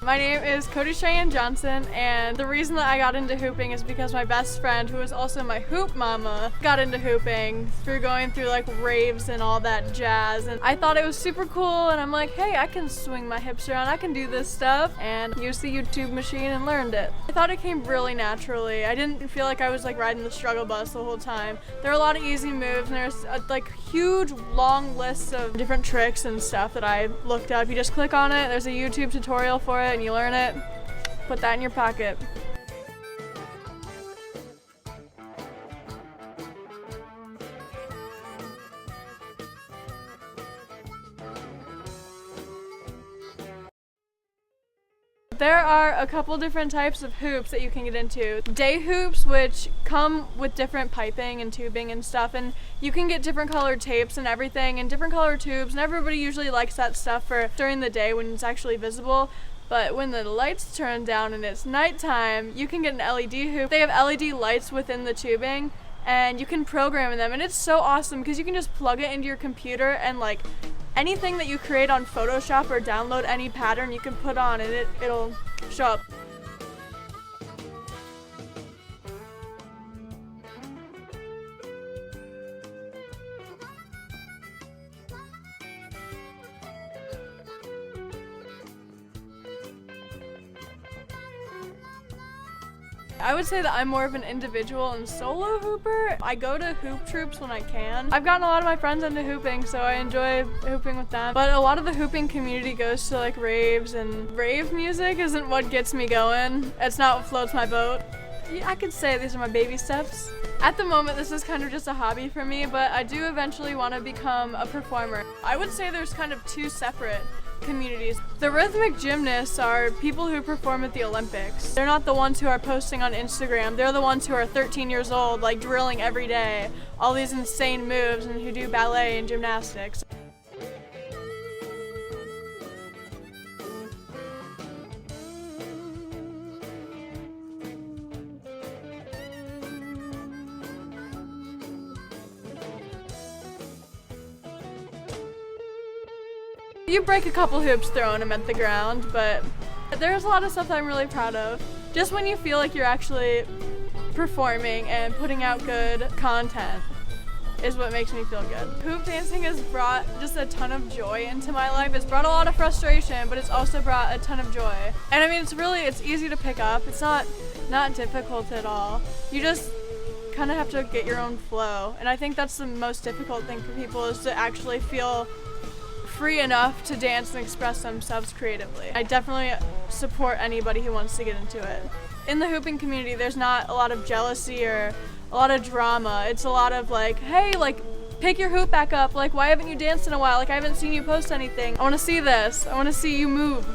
My name is Cody Cheyenne Johnson, and the reason that I got into hooping is because my best friend, who is also my hoop mama, got into hooping through going through like raves and all that jazz. And I thought it was super cool, and I'm like, hey, I can swing my hips around, I can do this stuff, and used the YouTube machine and learned it. I thought it came really naturally. I didn't feel like I was like riding the struggle bus the whole time. There are a lot of easy moves, and there's like huge long lists of different tricks and stuff that I looked up. You just click on it, there's a YouTube tutorial for it, and you learn it, put that in your pocket. There are a couple different types of hoops that you can get into. Day hoops, which come with different piping and tubing and stuff, and you can get different colored tapes and everything and different colored tubes, and everybody usually likes that stuff for during the day when it's actually visible. But when the lights turn down and it's nighttime, you can get an LED hoop. They have LED lights within the tubing, and you can program them, and it's so awesome because you can just plug it into your computer, and like anything that you create on Photoshop or download any pattern you can put on, and it'll show up. I would say that I'm more of an individual and solo hooper. I go to hoop troops when I can. I've gotten a lot of my friends into hooping, so I enjoy hooping with them. But a lot of the hooping community goes to like raves, and rave music isn't what gets me going. It's not what floats my boat. Yeah, I could say these are my baby steps. At the moment, this is kind of just a hobby for me, but I do eventually want to become a performer. I would say there's kind of two separate communities. The rhythmic gymnasts are people who perform at the Olympics. They're not the ones who are posting on Instagram. They're the ones who are 13 years old, like drilling every day, all these insane moves, and who do ballet and gymnastics. You break a couple hoops throwing them at the ground, but there's a lot of stuff that I'm really proud of. Just when you feel like you're actually performing and putting out good content is what makes me feel good. Hoop dancing has brought just a ton of joy into my life. It's brought a lot of frustration, but it's also brought a ton of joy. And I mean, it's easy to pick up. It's not difficult at all. You just kind of have to get your own flow. And I think that's the most difficult thing for people, is to actually feel free enough to dance and express themselves creatively. I definitely support anybody who wants to get into it. In the hooping community, there's not a lot of jealousy or a lot of drama. It's a lot of like, hey, like, pick your hoop back up. Like, why haven't you danced in a while? Like, I haven't seen you post anything. I want to see this. I want to see you move.